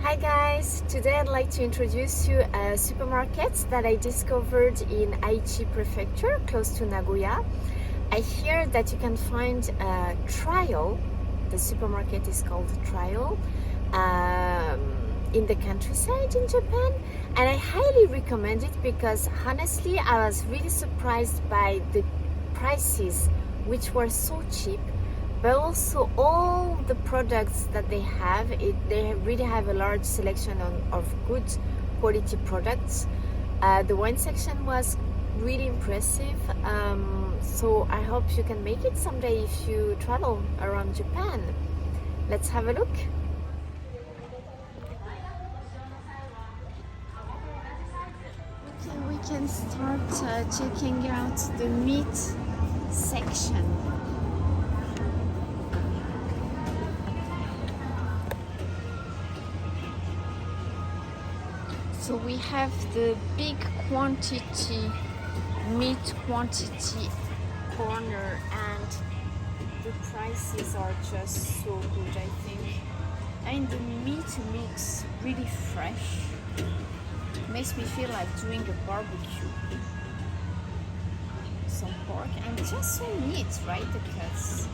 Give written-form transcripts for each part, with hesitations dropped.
Hi guys, today I'd like to introduce you a supermarket that I discovered in Aichi Prefecture, close to Nagoya. I hear that you can find a Trial, the supermarket is called Trial, in the countryside in Japan, and I highly recommend it because honestly I was really surprised by the prices, which were so cheap, but also all the products that they have. They really have a large selection of good quality products. The wine section was really impressive, so I hope you can make it someday if you travel around Japan. Let's have a look. Okay, we can start checking out the meat section. So we have the big quantity, meat quantity corner, and the prices are just so good, I think. And the meat looks really fresh. Makes me feel like doing a barbecue. Some pork and just so neat, right? The cuts.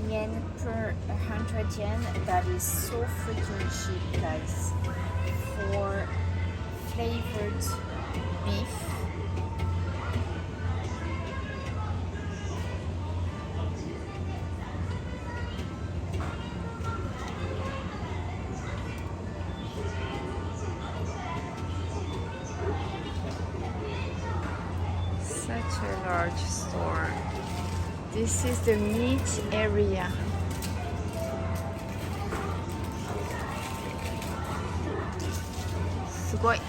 yen per 100 yen. That is so freaking cheap, guys, for flavored beef. Such a large store. This is the meat area. Sugoi.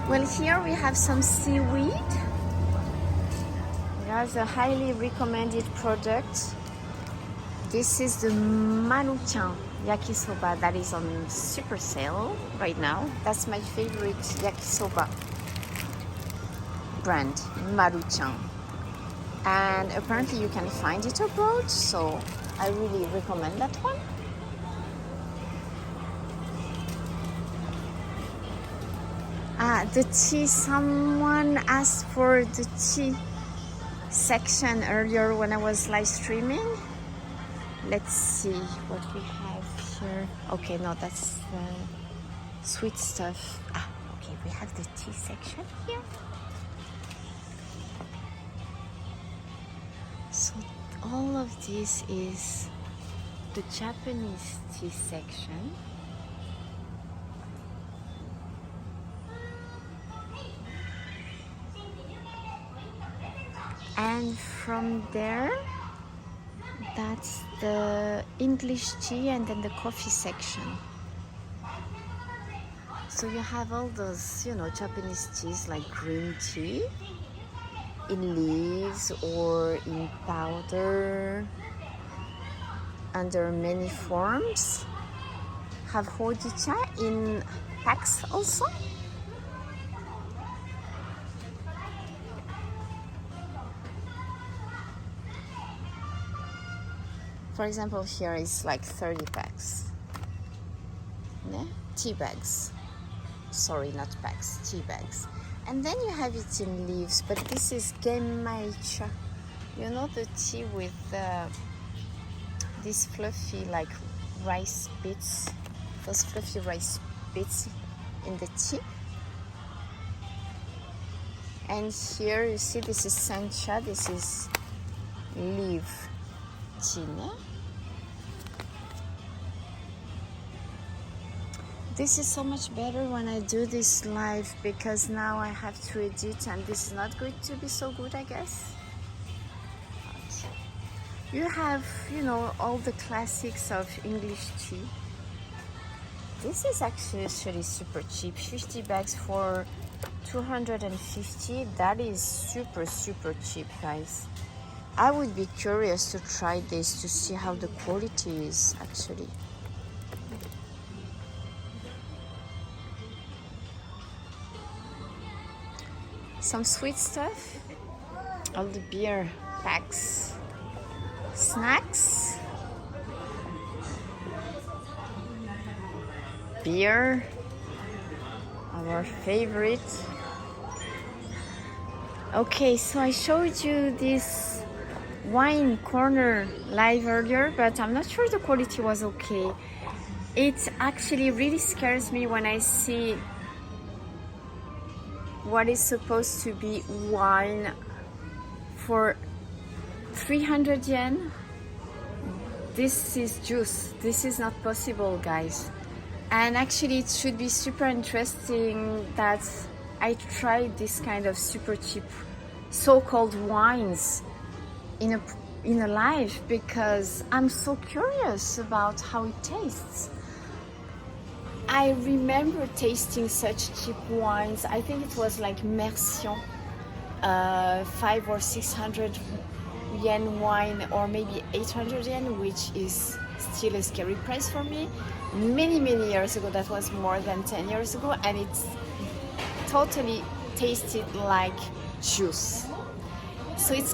Well, here we have some seaweed. That's a highly recommended product. This is the Maruchan yakisoba that is on super sale right now. That's my favorite yakisoba brand, Maruchan. And apparently you can find it abroad, so I really recommend that one. The tea, someone asked for the tea section earlier when I was live streaming. Let's see what we have here. Okay, no, that's sweet stuff. Okay, we have the tea section here. So all of this is the Japanese tea section. And from there, that's the English tea and then the coffee section. So you have all those, Japanese teas like green tea in leaves or in powder under many forms. Have hojicha in packs also. For example, here is like 30 packs. Yeah? Tea bags. Sorry, not packs, tea bags. And then you have it in leaves, but this is genmaicha. You know, the tea with these fluffy like rice bits, those fluffy rice bits in the tea. And here you see this is sencha, this is leaf tea. This is so much better when I do this live because now I have to edit and this is not going to be so good, I guess. Okay. You have, all the classics of English tea. This is actually super cheap. 50 bags for 250. That is super cheap, guys. I would be curious to try this to see how the quality is actually. some sweet stuff, all the beer packs, snacks, beer, our favorite. Okay, so I showed you this wine corner live earlier, but I'm not sure the quality was okay. It actually really scares me when I see what is supposed to be wine for 300 yen. This is juice. This is not possible, guys. And actually it should be super interesting that I tried this kind of super cheap so-called wines in a live, because I'm so curious about how it tastes. I remember tasting such cheap wines. I think it was like Mercian, 500 or 600 yen wine, or maybe 800 yen, which is still a scary price for me. Many years ago, that was more than 10 years ago, and it's totally tasted like juice. So it's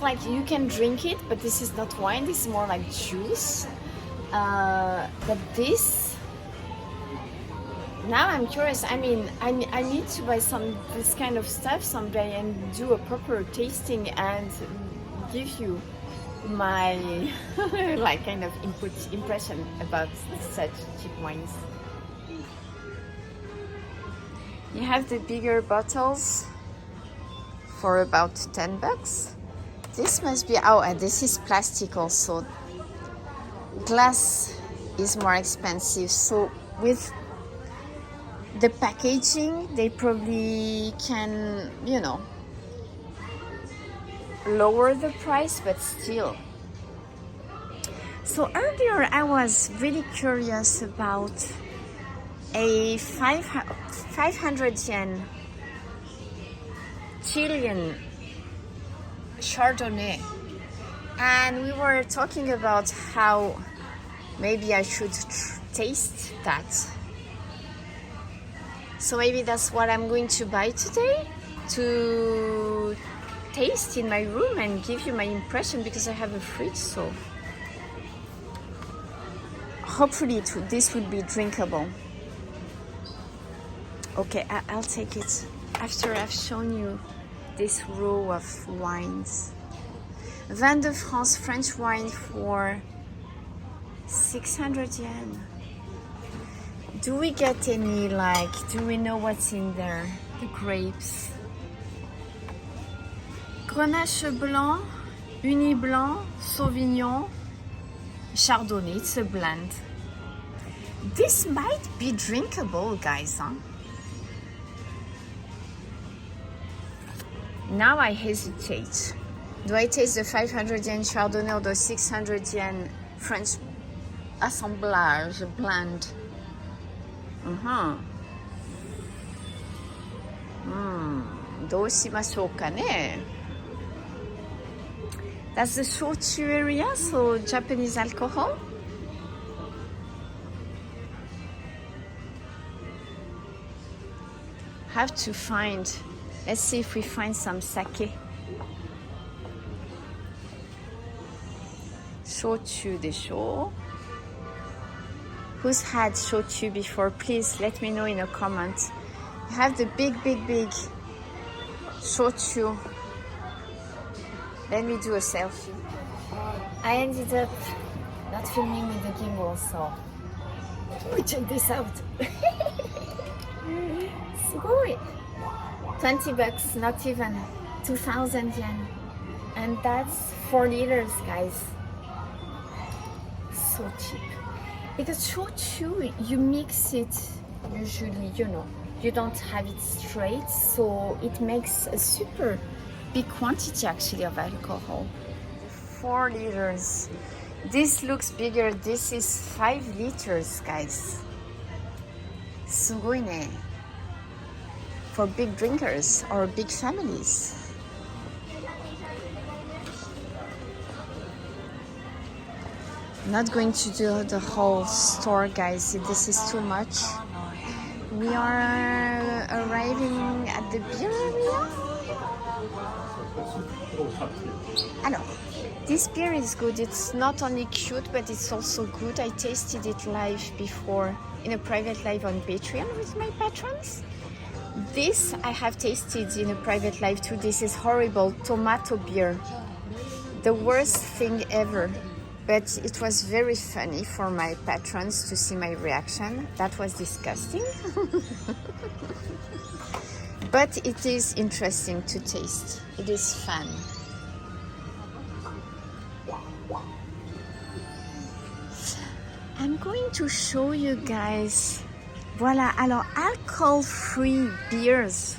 like you can drink it, but this is not wine, this is more like juice. But this, now I'm curious. I mean, I need to buy this kind of stuff someday and do a proper tasting and give you my like kind of impression about such cheap wines. You have the bigger bottles for about 10 bucks. This must be, oh, and this is plastic also. Glass is more expensive, so with the packaging they probably can, you know, lower the price, but still. So earlier I was really curious about a 500 yen Chilean Chardonnay, and we were talking about how maybe I should taste that. So maybe that's what I'm going to buy today, to taste in my room and give you my impression, because I have a fridge, so hopefully this will be drinkable. Okay, I'll take it after I've shown you this row of wines. Vin de France French wine for 600 yen. Do we get any, like, do we know what's in there? The grapes. Grenache Blanc, Uni Blanc, Sauvignon, Chardonnay. It's a blend. This might be drinkable, guys, huh? Now I hesitate. Do I taste the 500 yen Chardonnay or the 600 yen French assemblage blend? Doうしましょうかね? That's the shochu area, so Japanese alcohol. Have to find, let's see if we find some sake. Shochu de sho. Who's had shochu before? Please let me know in a comment. You have the big shochu. Let me do a selfie. I ended up not filming with the gimbal, so check this out. すごい. 20 bucks, not even 2,000 yen. And that's 4 liters, guys. So cheap. Because shochu, you mix it usually, you know, you don't have it straight, so it makes a super big quantity actually of alcohol. 4 liters. This looks bigger. This is 5 liters, guys. すごいね. For big drinkers or big families. Not going to do the whole store, guys. This is too much. We are arriving at the beer area. Alors, this beer is good. It's not only cute, but it's also good. I tasted it live before in a private live on Patreon with my patrons. This I have tasted in a private live too. This is horrible tomato beer. The worst thing ever. But it was very funny for my patrons to see my reaction. That was disgusting. But it is interesting to taste. It is fun. I'm going to show you guys. Voilà, alors alcohol-free beers.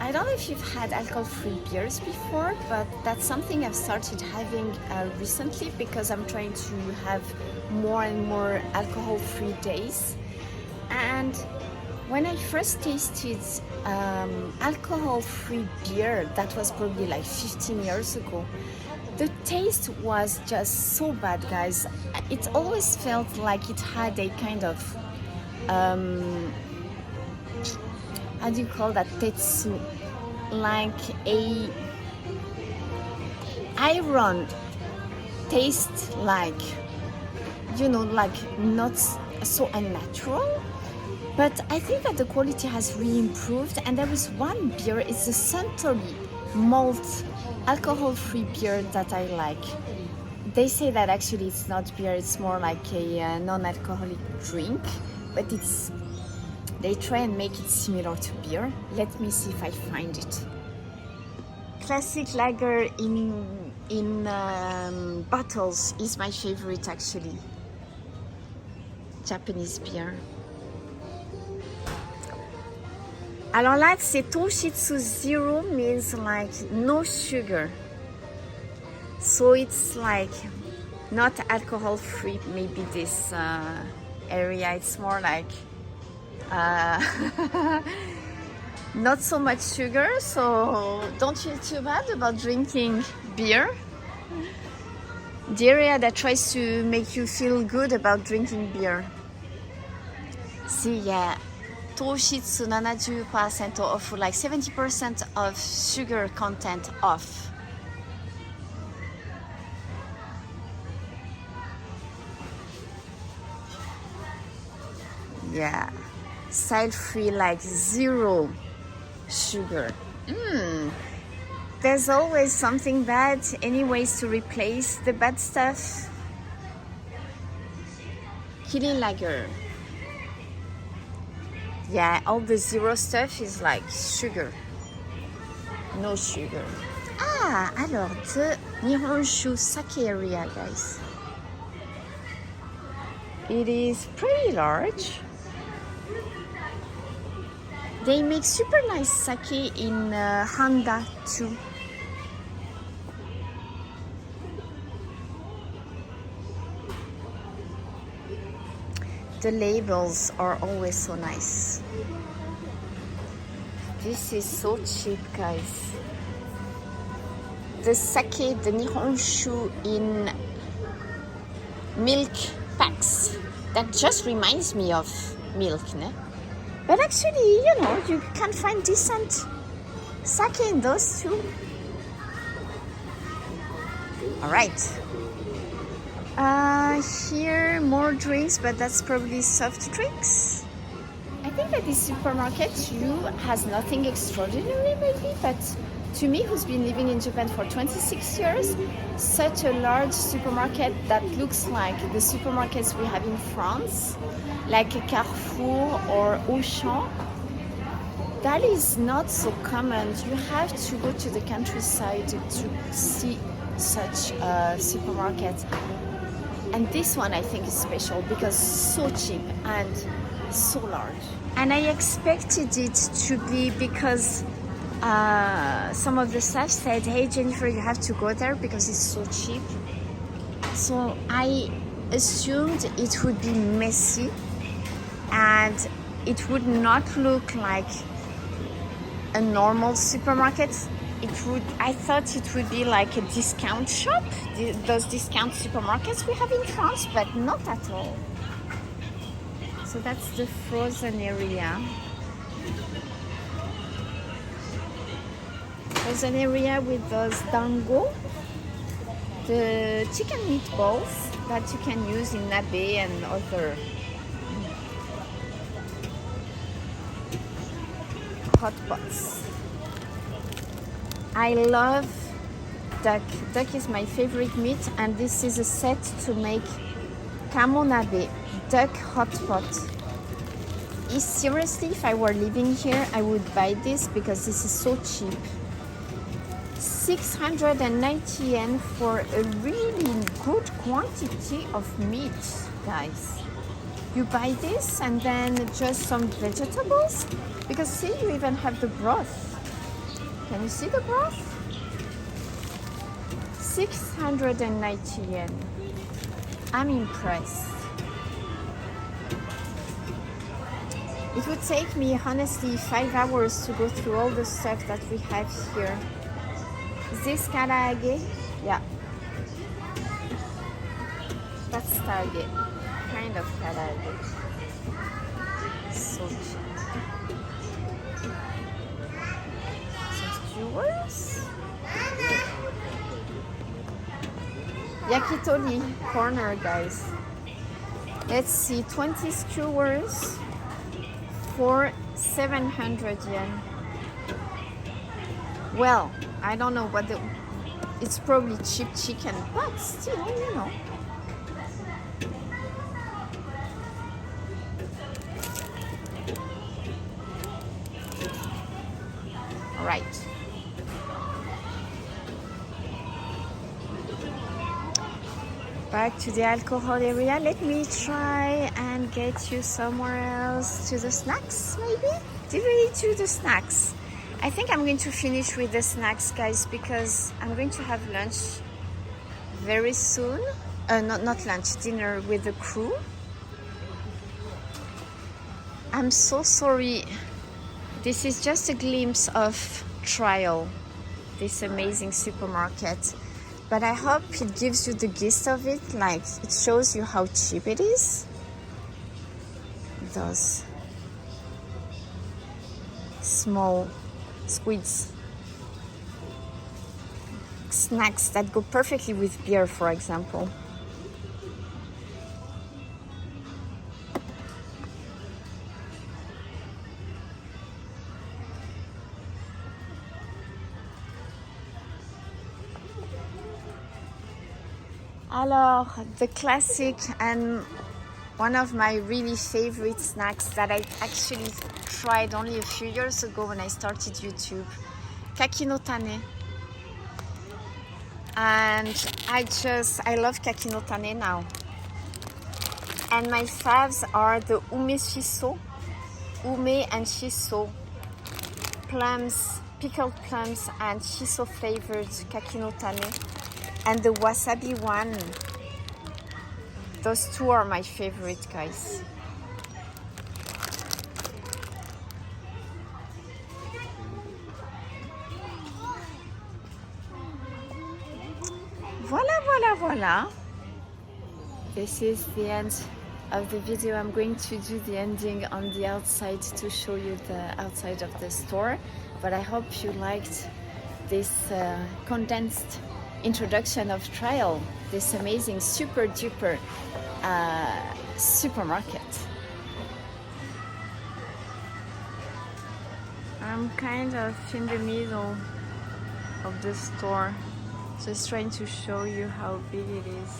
I don't know if you've had alcohol-free beers before, but that's something I've started having recently because I'm trying to have more and more alcohol-free days. And when I first tasted alcohol-free beer, that was probably like 15 years ago, the taste was just so bad, guys. It always felt like it had a kind of how do you call that, tetsu, like a iron taste, like, you know, like not so unnatural. But I think that the quality has really improved, and there is one beer, it's the Suntory malt alcohol-free beer that I like. They say that actually it's not beer, it's more like a non-alcoholic drink, but they try and make it similar to beer. Let me see if I find it. Classic lager in bottles is my favorite, actually. Japanese beer. Alors là, c'est Toshitsu Zero, means like no sugar. So it's like not alcohol free, maybe this area. It's more like not so much sugar, so don't feel too bad about drinking beer. The area that tries to make you feel good about drinking beer. See, yeah, Toshitsu 70% off, like 70% of sugar content off. Yeah, salt-free, like zero sugar. There's always something bad, any ways to replace the bad stuff. Kirin Lager. Yeah, all the zero stuff is like sugar. No sugar. Ah, alors the Nihonshu sake area, guys. It is pretty large. They make super nice sake in Handa too. The labels are always so nice. This is so cheap, guys. The sake, the Nihonshu in milk packs. That just reminds me of milk, ne? But actually, you know, you can find decent sake in those too. All right. Here more drinks, but that's probably soft drinks. I think that this supermarket too has nothing extraordinary maybe, but to me, who's been living in Japan for 26 years, such a large supermarket that looks like the supermarkets we have in France, like a Carrefour or Auchan, that is not so common. You have to go to the countryside to see such a supermarket. And this one I think is special because so cheap and so large. And I expected it to be because some of the staff said, hey Jennifer, you have to go there because it's so cheap. So I assumed it would be messy and it would not look like a normal supermarket. I thought it would be like a discount shop, those discount supermarkets we have in France, but not at all. So that's the frozen area. Frozen area with those dango, the chicken meatballs that you can use in nabe and other hot pots. I love duck. Duck is my favorite meat, and this is a set to make kamo nabe, duck hot pot. Seriously, if I were living here, I would buy this because this is so cheap. 690 yen for a really good quantity of meat, guys. You buy this and then just some vegetables, because see, you even have the broth. Can you see the broth? 690 yen. I'm impressed. It would take me honestly 5 hours to go through all the stuff that we have here. Is this karaage? Yeah. That's target. Kind of karaage. So cheap. Some skewers. Yakitori corner, guys. Let's see, 20 skewers for 700 yen. Well, I don't know what it's probably cheap chicken, but still, you know. All right. Back to the alcohol area. Let me try and get you somewhere else to the snacks, maybe? Did we do the snacks? I think I'm going to finish with the snacks, guys, because I'm going to have lunch very soon. Not lunch, dinner with the crew. I'm so sorry. This is just a glimpse of Trial, this amazing supermarket. But I hope it gives you the gist of it, like it shows you how cheap it is. Those small squids. Snacks that go perfectly with beer, for example. Alors, the classic and one of my really favorite snacks that I actually tried only a few years ago when I started YouTube, kaki no tane. And I love kaki no tane now. And my faves are the ume shiso, ume and shiso, plums, pickled plums and shiso flavored kaki no tane. And the wasabi one. Those two are my favorite, guys. Voila. This is the end of the video. I'm going to do the ending on the outside to show you the outside of the store. But I hope you liked this condensed introduction of Trial, this amazing super duper supermarket. I'm kind of in the middle of the store, just trying to show you how big it is.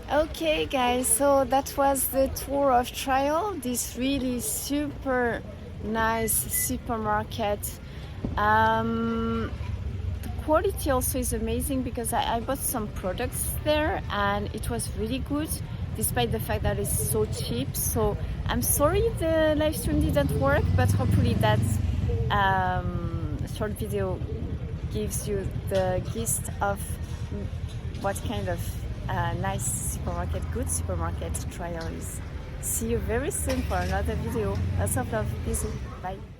Okay guys, so that was the tour of Trial, this really super nice supermarket. The quality also is amazing because I bought some products there and it was really good despite the fact that it's so cheap. So I'm sorry the live stream didn't work, but hopefully that short video gives you the gist of what kind of nice supermarket, good supermarket Trial is. See you very soon for another video. Lots of love. Bisous. Bye.